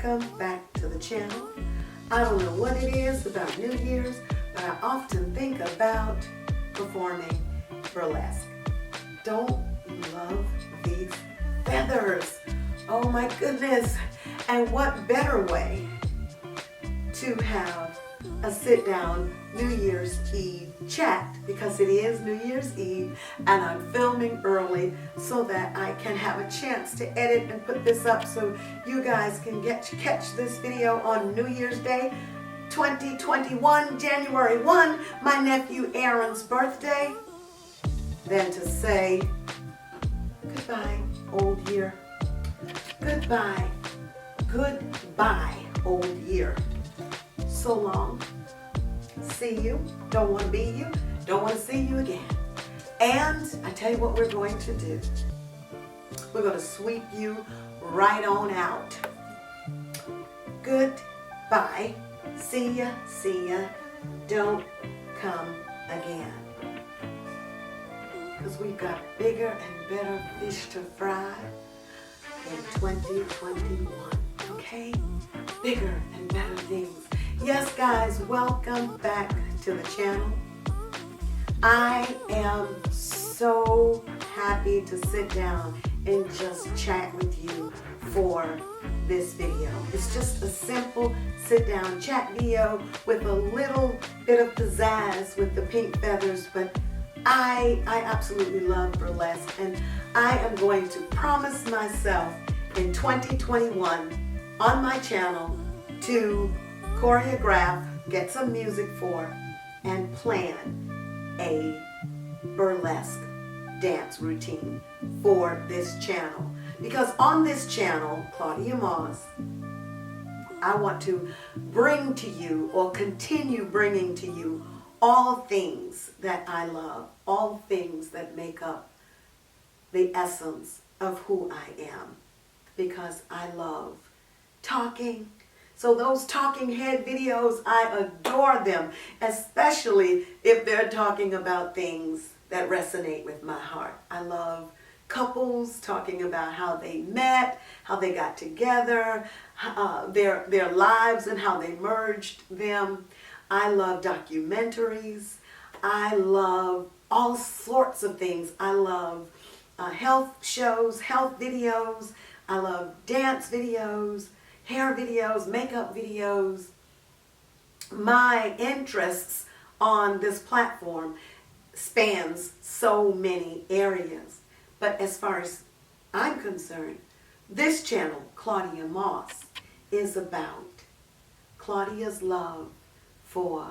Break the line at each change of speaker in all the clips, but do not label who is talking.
welcome back to the channel. I don't know what it is about New Year's, but I often think about performing burlesque. Don't you love these feathers? Oh my goodness. And what better way to have a sit-down New Year's Eve chat, because it is New Year's Eve and I'm filming early so that I can have a chance to edit and put this up so you guys can catch this video on New Year's Day 2021, January 1, my nephew Aaron's birthday. Then to say goodbye, old year. Goodbye. Goodbye, old year. So long. See you. Don't want to be you. Don't want to see you again. And I tell you what we're going to do. We're going to sweep you right on out. Goodbye. See ya. See ya. Don't come again. Because we've got bigger and better fish to fry in 2021. Okay? Bigger and better things. Yes, guys, welcome back to the channel. I am so happy to sit down and just chat with you for this video. It's just a simple sit-down chat video with a little bit of pizzazz with the pink feathers, but I absolutely love burlesque, and I am going to promise myself in 2021 on my channel to choreograph, get some music for, and plan a burlesque dance routine for this channel. Because on this channel, Claudia Moss, I want to bring to you, or continue bringing to you, all things that I love, all things that make up the essence of who I am. Because I love talking. So those talking head videos, I adore them, especially if they're talking about things that resonate with my heart. I love couples talking about how they met, how they got together, their lives and how they merged them. I love documentaries. I love all sorts of things. I love health shows, health videos. I love dance videos, hair videos, makeup videos. My interests on this platform spans so many areas. But as far as I'm concerned, this channel, Claudia Moss, is about Claudia's love for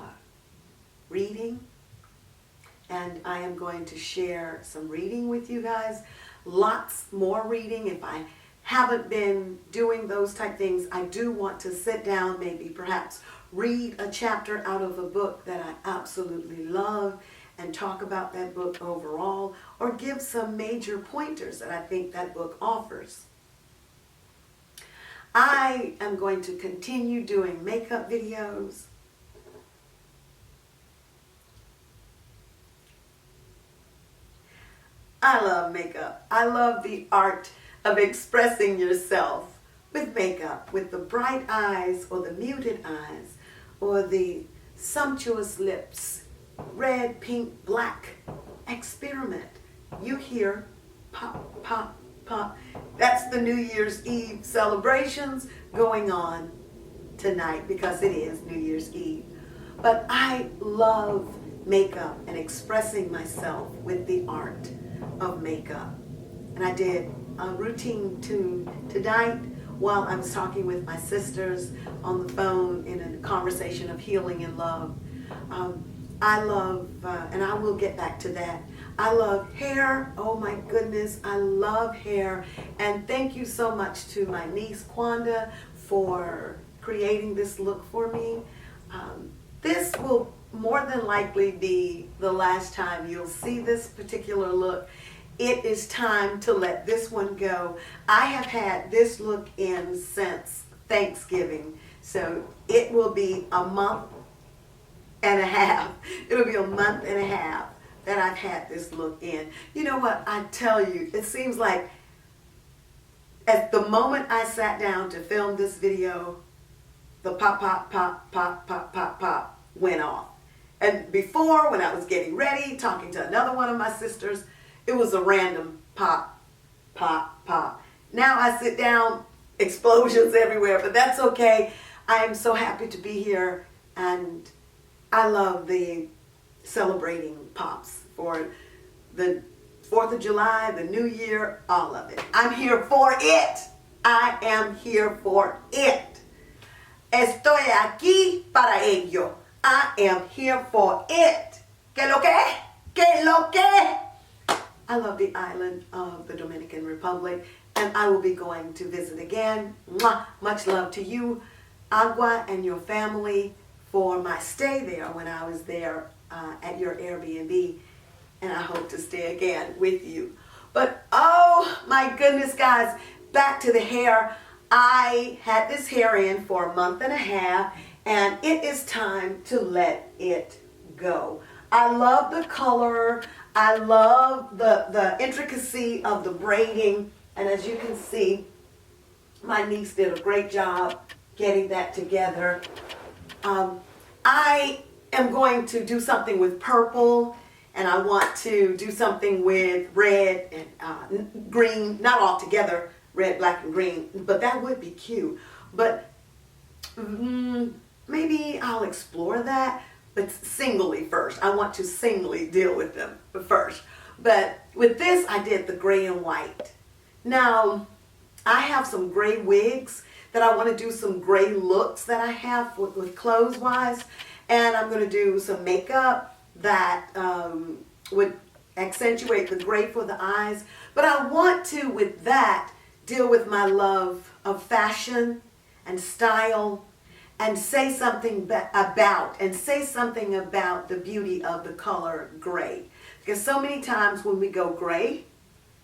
reading. And I am going to share some reading with you guys. Lots more reading. If I haven't been doing those type things, I do want to sit down, maybe perhaps read a chapter out of a book that I absolutely love and talk about that book overall, or give some major pointers that I think that book offers. I am going to continue doing makeup videos. I love makeup. I love the art of expressing yourself with makeup, with the bright eyes or the muted eyes or the sumptuous lips, red, pink, black. Experiment. You hear pop, pop, pop. That's the New Year's Eve celebrations going on tonight because it is New Year's Eve. But I love makeup and expressing myself with the art of makeup. And I did a routine tonight while I was talking with my sisters on the phone in a conversation of healing and love. I love, and I will get back to that, I love hair. Oh my goodness, I love hair. And thank you so much to my niece Claudia for creating this look for me. This will more than likely be the last time you'll see this particular look. It is time to let this one go. I have had this look in since Thanksgiving, so it will be a month and a half. It'll be a month and a half that I've had this look in. You know what? I tell you, it seems like At the moment I sat down to film this video, the pop, pop, pop, pop, pop, pop, pop went off. And before, when I was getting ready, talking to another one of my sisters, it was a random pop, pop, pop. Now I sit down, explosions everywhere, but that's okay. I am so happy to be here, and I love the celebrating pops for the 4th of July, the New Year, all of it. I'm here for it. I am here for it. Estoy aquí para ello. I am here for it. ¿Qué lo que? ¿Qué lo que? I love the island of the Dominican Republic, and I will be going to visit again. Mwah. Much love to you, Agua, and your family for my stay there when I was there at your Airbnb, and I hope to stay again with you. But oh my goodness, guys, back to the hair. I had this hair in for a month and a half, and it is time to let it go. I love the color. I love the intricacy of the braiding, and as you can see, my niece did a great job getting that together. I am going to do something with purple, and I want to do something with red and green, not all together, red, black, and green, but that would be cute. But maybe I'll explore that, but singly first. I want to singly deal with them first. But with this, I did the gray and white. Now, I have some gray wigs that I want to do some gray looks that I have with clothes-wise. And I'm going to do some makeup that would accentuate the gray for the eyes. But I want to, with that, deal with my love of fashion and style and say something about the beauty of the color gray. Because so many times when we go gray,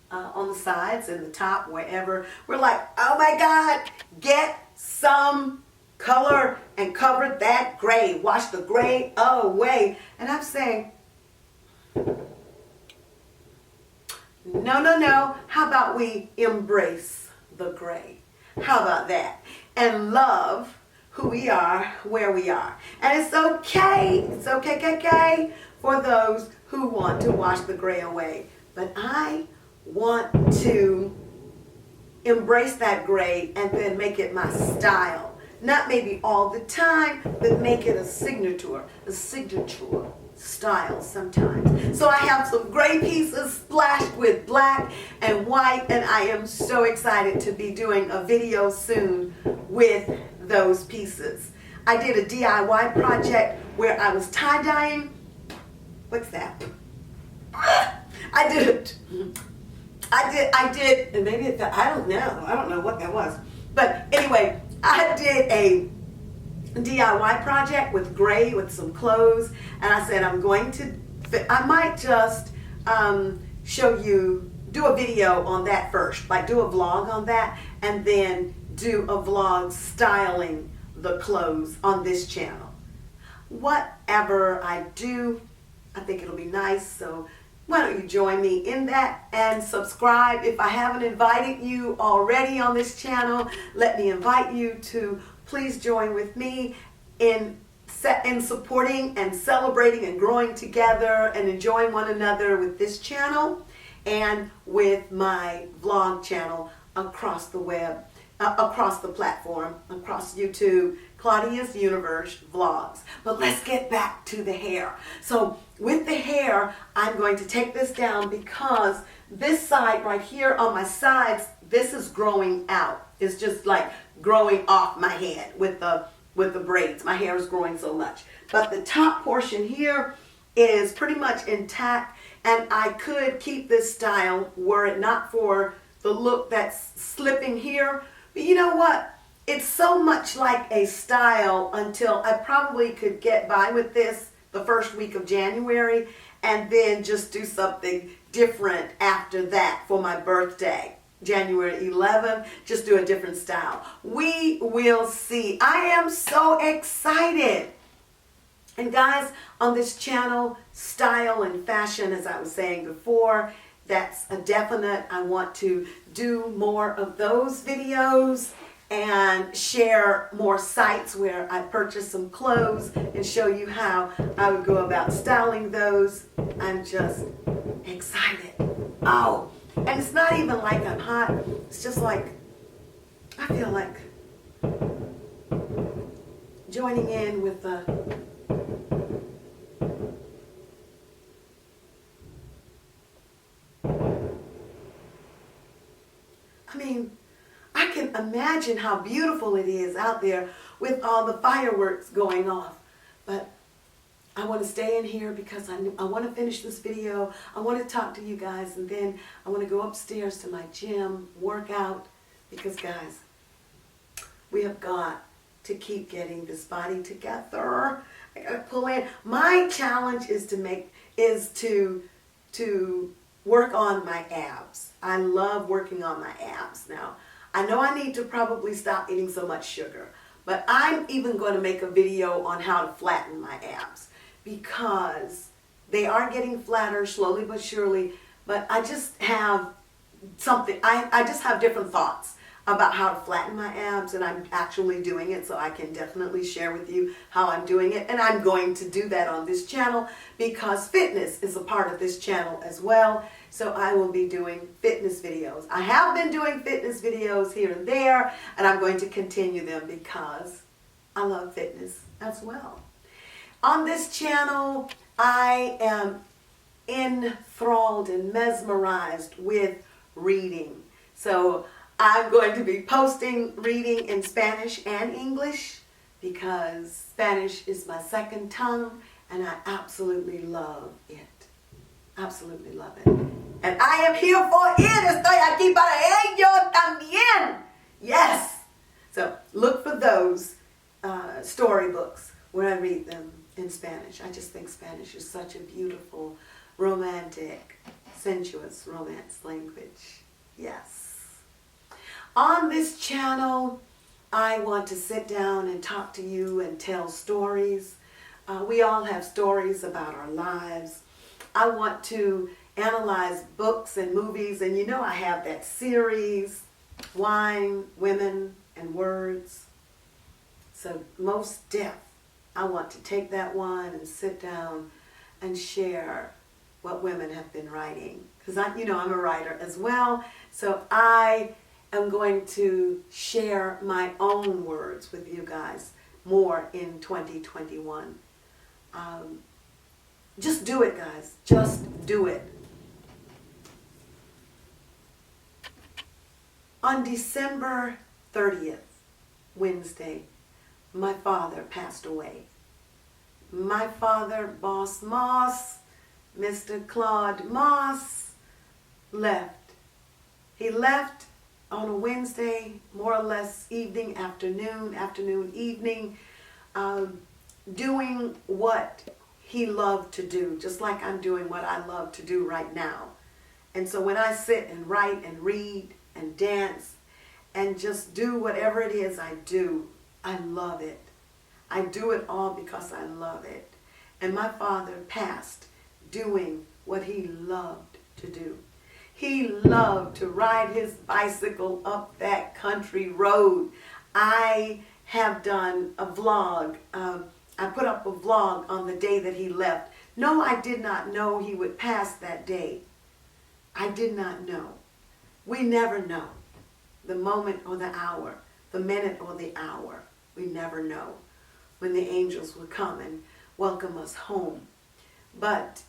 on the sides and the top, wherever, we're like, oh my God, get some color and cover that gray. Wash the gray away. And I'm saying, no. How about we embrace the gray? How about that? And love who we are, where we are. And it's okay for those who want to wash the gray away. But I want to embrace that gray and then make it my style. Not maybe all the time, but make it a signature style sometimes. So I have some gray pieces splashed with black and white, and I am so excited to be doing a video soon with those pieces. I did a DIY project where I was tie-dyeing. What's that? I did, and maybe I don't know what that was. But anyway, I did a DIY project with gray, with some clothes, and I said I might just show you, do a video on that first, like do a vlog on that, and then do a vlog styling the clothes on this channel. Whatever I do, I think it'll be nice, so why don't you join me in that and subscribe. If I haven't invited you already on this channel, let me invite you to please join with me in supporting and celebrating and growing together and enjoying one another with this channel and with my vlog channel across the web, across the platform, across YouTube, Claudia's Universe Vlogs. But let's get back to the hair. So with the hair, I'm going to take this down because this side right here on my sides, this is growing out. It's just like growing off my head with the braids. My hair is growing so much. But the top portion here is pretty much intact, and I could keep this style were it not for the look that's slipping here. But you know what? It's so much like a style until I probably could get by with this the first week of January and then just do something different after that for my birthday. January 11th, just do a different style. We will see. I am so excited. And guys, on this channel, style and fashion, as I was saying before, that's a definite. I want to do more of those videos and share more sites where I purchase some clothes and show you how I would go about styling those. I'm just excited. Oh, and it's not even like I'm hot. It's just like I feel like joining in with the I can imagine how beautiful it is out there with all the fireworks going off. But I want to stay in here because I want to finish this video. I want to talk to you guys, and then I want to go upstairs to my gym, work out, because guys, we have got to keep getting this body together. I got to pull in. My challenge is to work on my abs. I love working on my abs. Now, I know I need to probably stop eating so much sugar, but I'm even going to make a video on how to flatten my abs because they are getting flatter slowly but surely, but I just have something, I just have different thoughts about how to flatten my abs, and I'm actually doing it, so I can definitely share with you how I'm doing it. And I'm going to do that on this channel because fitness is a part of this channel as well. So I will be doing fitness videos. I have been doing fitness videos here and there, and I'm going to continue them because I love fitness as well. On this channel, I am enthralled and mesmerized with reading. So I'm going to be posting reading in Spanish and English because Spanish is my second tongue and I absolutely love it. Absolutely love it. And I am here for it. Estoy aquí para ello también. Yes. So look for those storybooks where I read them in Spanish. I just think Spanish is such a beautiful, romantic, sensuous romance language. Yes. On this channel, I want to sit down and talk to you and tell stories. We all have stories about our lives. I want to analyze books and movies, and you know I have that series, Wine, Women, and Words. So most deaf, I want to take that one and sit down and share what women have been writing. Because I'm a writer as well, so I am going to share my own words with you guys more in 2021. Just do it, guys. Just do it. On December 30th, Wednesday, my father passed away. My father, Boss Moss, Mr. Claude Moss, left. He left on a Wednesday, more or less afternoon, evening, doing what he loved to do, just like I'm doing what I love to do right now. And so when I sit and write and read and dance and just do whatever it is I do, I love it. I do it all because I love it. And my father passed doing what he loved to do. He loved to ride his bicycle up that country road. I have done a vlog. I put up a vlog on the day that he left. No, I did not know he would pass that day. I did not know. We never know the moment or the hour, the minute or the hour. We never know when the angels will come and welcome us home. But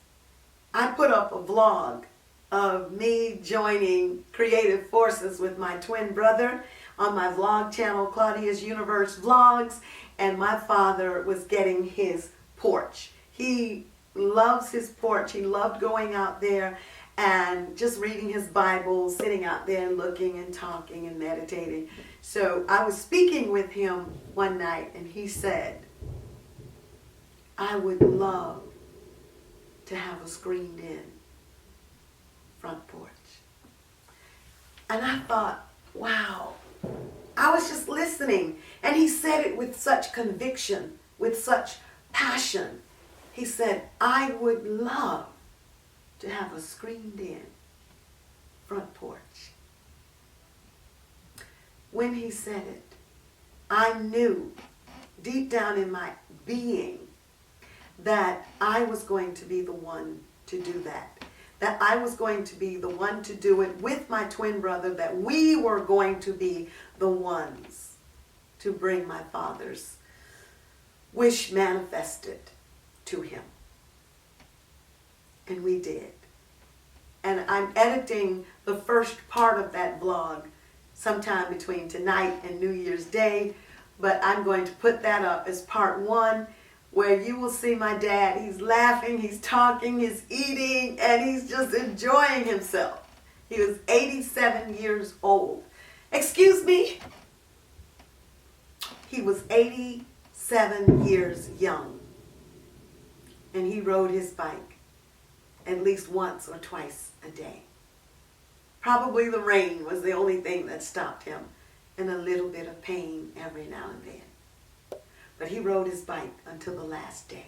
I put up a vlog of me joining creative forces with my twin brother on my vlog channel, Claudia's Universe Vlogs, and my father was getting his porch. He loves his porch. He loved going out there and just reading his Bible, sitting out there and looking and talking and meditating. So I was speaking with him one night and he said, I would love to have a screened in front porch. And I thought, wow. I was just listening. And he said it with such conviction, with such passion. He said, I would love to have a screened in front porch. When he said it, I knew deep down in my being that I was going to be the one to do that. That I was going to be the one to do it with my twin brother, that we were going to be the ones to bring my father's wish manifested to him. And we did. And I'm editing the first part of that vlog sometime between tonight and New Year's Day, but I'm going to put that up as part 1, where you will see my dad. He's laughing, he's talking, he's eating, and he's just enjoying himself. He was 87 years old. Excuse me? He was 87 years young. And he rode his bike at least once or twice a day. Probably the rain was the only thing that stopped him, and a little bit of pain every now and then. But he rode his bike until the last day.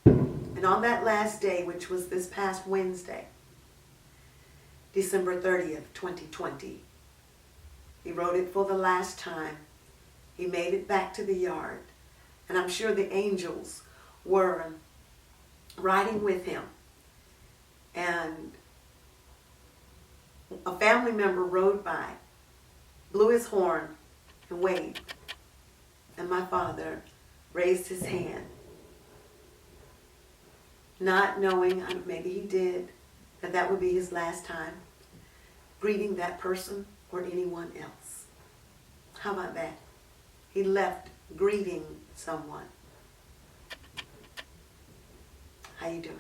And on that last day, which was this past Wednesday, December 30th, 2020, he rode it for the last time. He made it back to the yard. And I'm sure the angels were riding with him. And a family member rode by, blew his horn, and waved. And my father raised his hand, not knowing, maybe he did, that that would be his last time greeting that person or anyone else. How about that? He left greeting someone. How you doing?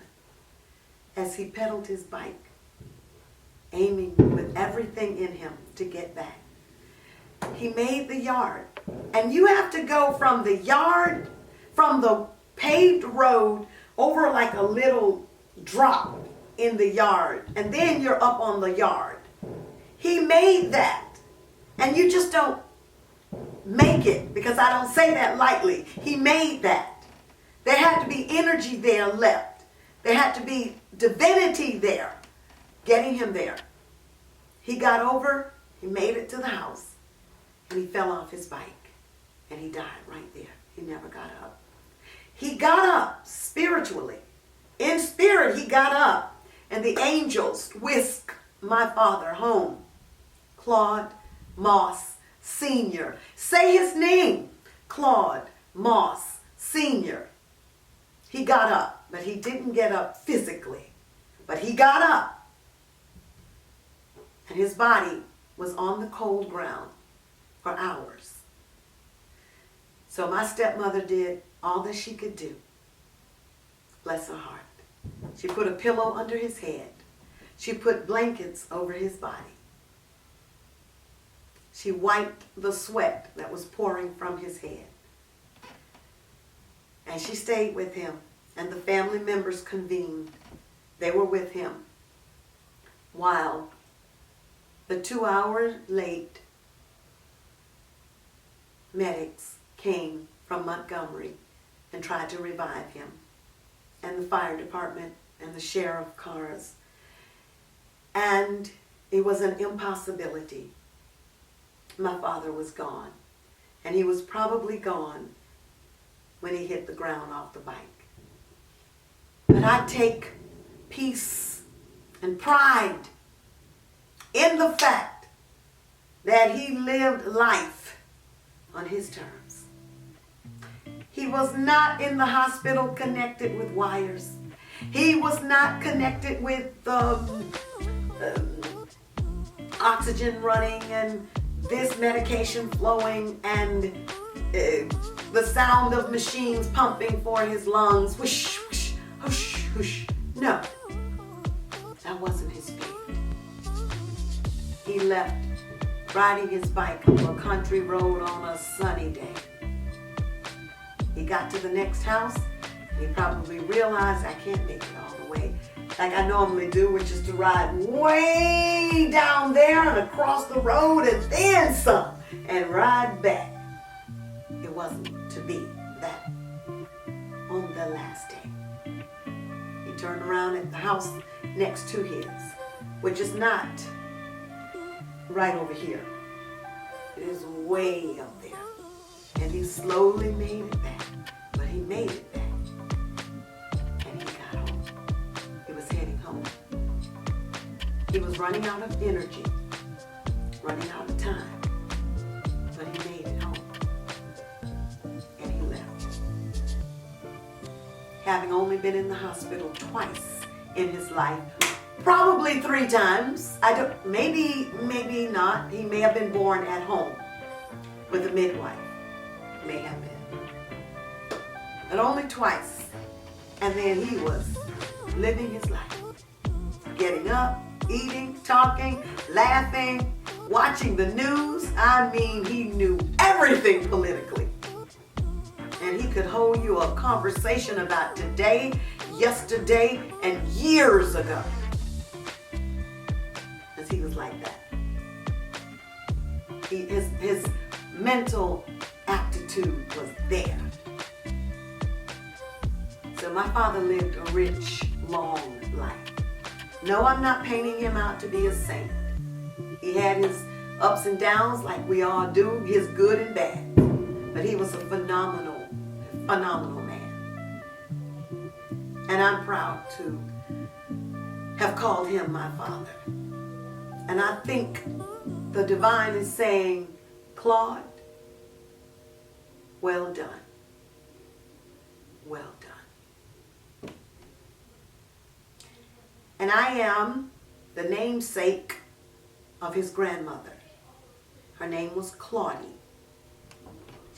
As he pedaled his bike, aiming with everything in him to get back. He made the yard. And you have to go from the yard, from the paved road, over like a little drop in the yard. And then you're up on the yard. He made that. And you just don't make it, because I don't say that lightly. He made that. There had to be energy there left. There had to be divinity there, getting him there. He got over, he made it to the house, and he fell off his bike. And he died right there. He never got up. He got up spiritually. In spirit, he got up. And the angels whisked my father home. Claude Moss Sr. Say his name. Claude Moss Sr. He got up, but he didn't get up physically. But he got up. And his body was on the cold ground for hours. So my stepmother did all that she could do. Bless her heart. She put a pillow under his head. She put blankets over his body. She wiped the sweat that was pouring from his head. And she stayed with him, and the family members convened. They were with him while the 2-hour late medics came from Montgomery and tried to revive him, and the fire department and the sheriff cars. And it was an impossibility. My father was gone, and he was probably gone when he hit the ground off the bike. But I take peace and pride in the fact that he lived life on his terms. He was not in the hospital connected with wires. He was not connected with oxygen running and this medication flowing and the sound of machines pumping for his lungs. Whoosh, whoosh, whoosh, whoosh. No, that wasn't his fate. He left riding his bike on a country road on a sunny day. He got to the next house, and he probably realized, I can't make it all the way like I normally do, which is to ride way down there and across the road and then some and ride back. It wasn't to be that on the last day. He turned around at the house next to his, which is not right over here. It is way up there. And he slowly made it back. But he made it back. And he got home. He was heading home. He was running out of energy, running out of time. But he made it home. And he left. Having only been in the hospital twice in his life, probably 3 times. Maybe not. He may have been born at home with a midwife. May have been. But only twice. And then he was living his life. Getting up, eating, talking, laughing, watching the news. I mean, he knew everything politically. And he could hold you a conversation about today, yesterday, and years ago. Because he was like that. His mental aptitude was there. So my father lived a rich, long life. No, I'm not painting him out to be a saint. He had his ups and downs like we all do, his good and bad. But he was a phenomenal man. And I'm proud to have called him my father. And I think the divine is saying, Claude, well done. Well done. And I am the namesake of his grandmother. Her name was Claudia.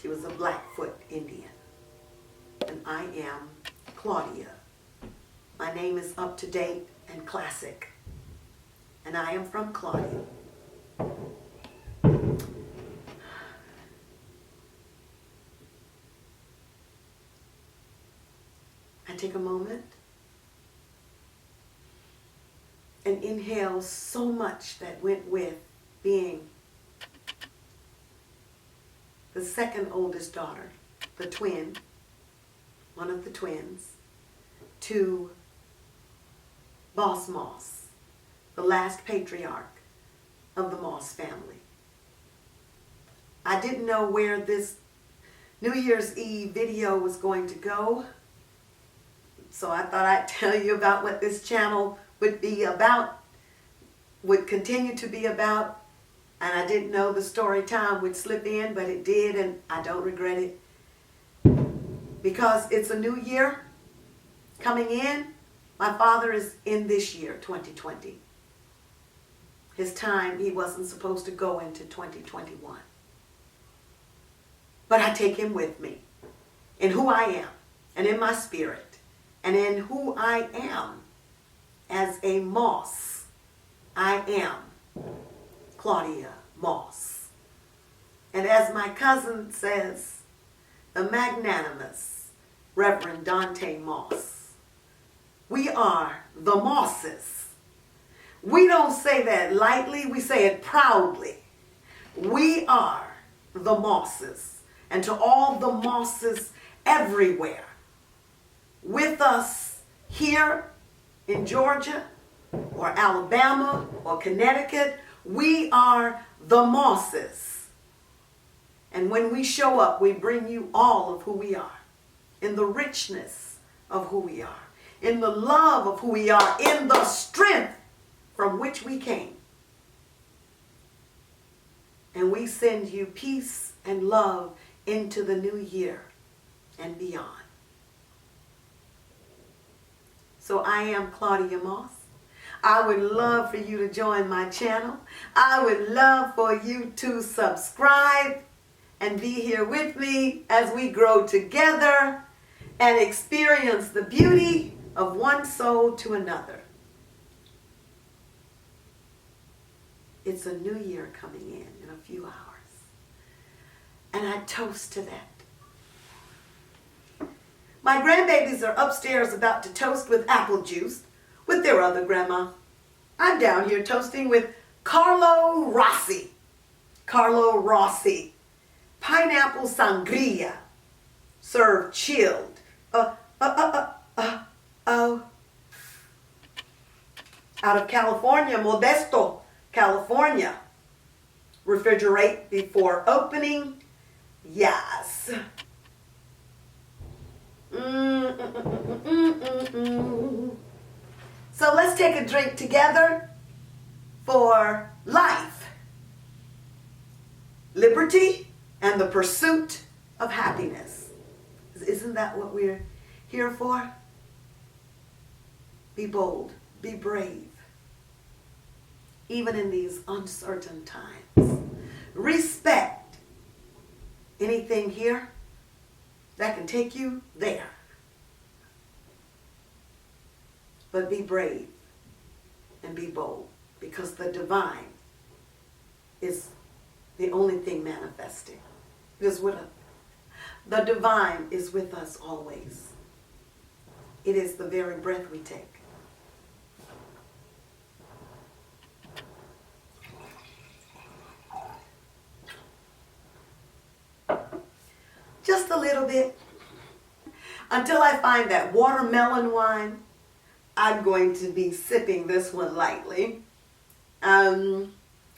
She was a Blackfoot Indian. And I am Claudia. My name is up to date and classic. And I am from Claudia. I take a moment and inhale so much that went with being the second oldest daughter, the twin, one of the twins, to Boss Moss, the last patriarch of the Moss family. I didn't know where this New Year's Eve video was going to go, so I thought I'd tell you about what this channel would be about, would continue to be about, and I didn't know the story time would slip in, but it did, and I don't regret it. Because it's a new year coming in. My father is in this year, 2020. His time, he wasn't supposed to go into 2021. But I take him with me in who I am and in my spirit and in who I am as a Moss. I am Claudia Moss. And as my cousin says, the magnanimous Reverend Dante Moss, we are the Mosses. We don't say that lightly, we say it proudly. We are the Mosses. And to all the Mosses everywhere, with us here in Georgia or Alabama or Connecticut, we are the Mosses. And when we show up, we bring you all of who we are, in the richness of who we are, in the love of who we are, in the strength from which we came. And we send you peace and love into the new year and beyond. So I am Claudia Moss. I would love for you to join my channel. I would love for you to subscribe and be here with me as we grow together and experience the beauty of one soul to another. It's a new year coming in a few hours. And I toast to that. My grandbabies are upstairs about to toast with apple juice with their other grandma. I'm down here toasting with Carlo Rossi. Carlo Rossi. Pineapple sangria. Served chilled. Out of California, Modesto, California. refrigerate before opening. Yes. So let's take a drink together for life, liberty, and the pursuit of happiness. Isn't that what we're here for? Be bold, be brave, even in these uncertain times. Respect anything here that can take you there. But be brave and be bold, because the divine is the only thing manifesting. It is with us. The divine is with us always. It is the very breath we take. Just a little bit. Until I find that watermelon wine, I'm going to be sipping this one lightly. I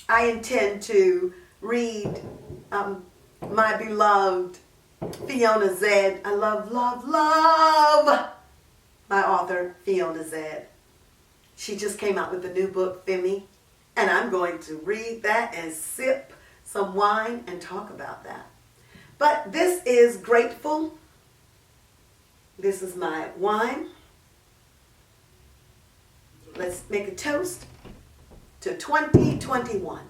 intend to read my beloved Fiona Z. I love my author, Fiona Z. She just came out with a new book, Femi, and I'm going to read that and sip some wine and talk about that. But this is grateful. This is my wine. Let's make a toast to 2021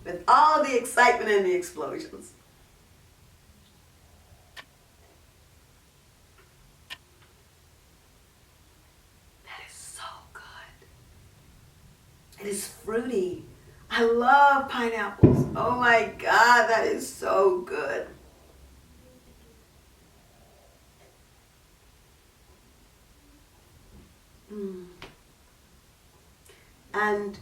with all the excitement and the explosions. That is so good. It is fruity. I love pineapples. Oh my God, that is so good. And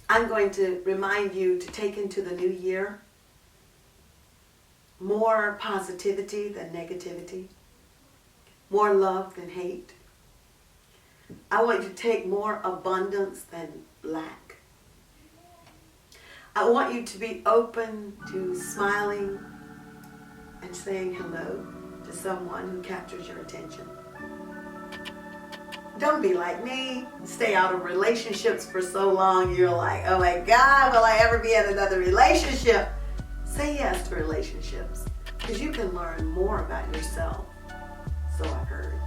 I'm going to remind you to take into the new year more positivity than negativity, more love than hate. I want you to take more abundance than lack. I want you to be open to smiling and saying hello to someone who captures your attention. Don't be like me. Stay out of relationships for so long. You're like, oh my God, will I ever be in another relationship? Say yes to relationships, because you can learn more about yourself. So I've heard.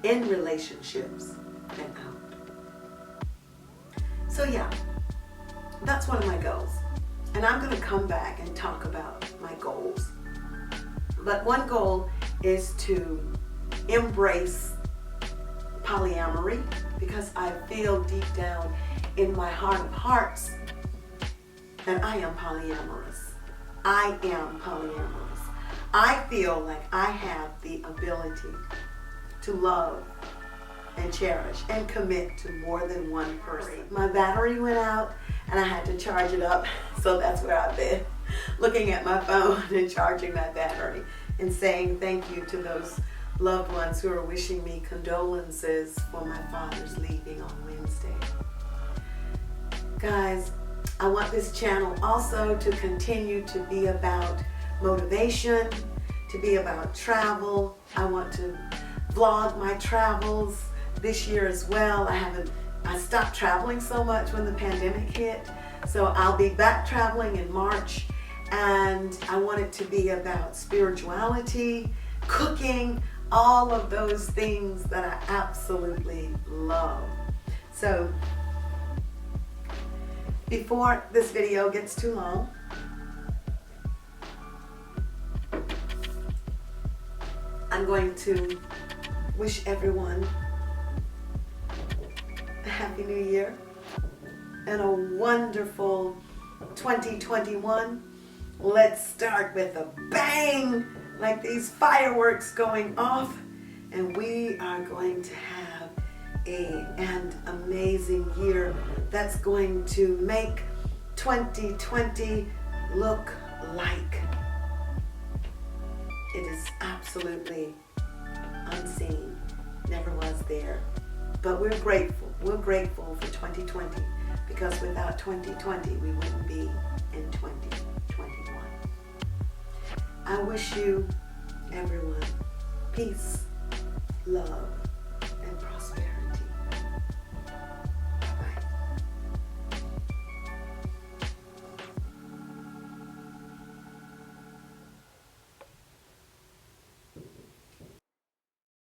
In relationships and out. So yeah, that's one of my goals. And I'm going to come back and talk about my goals. But one goal is to embrace polyamory, because I feel deep down in my heart of hearts that I am polyamorous. I am polyamorous. I feel like I have the ability to love and cherish and commit to more than one person. My battery went out and I had to charge it up, so that's where I've been, looking at my phone and charging my battery and saying thank you to those loved ones who are wishing me condolences for my father's leaving on Wednesday. Guys, I want this channel also to continue to be about motivation, to be about travel. I want to vlog my travels this year as well. I stopped traveling so much when the pandemic hit, so I'll be back traveling in March, and I want it to be about spirituality, cooking, all of those things that I absolutely love. So before this video gets too long, I'm going to wish everyone a Happy New Year and a wonderful 2021. Let's start with a bang, like these fireworks going off, and we are going to have an amazing year that's going to make 2020 look like it is absolutely unseen, never was there But we're grateful. We're grateful for 2020 because without 2020, we wouldn't be in 2021. I wish you, everyone, peace, love,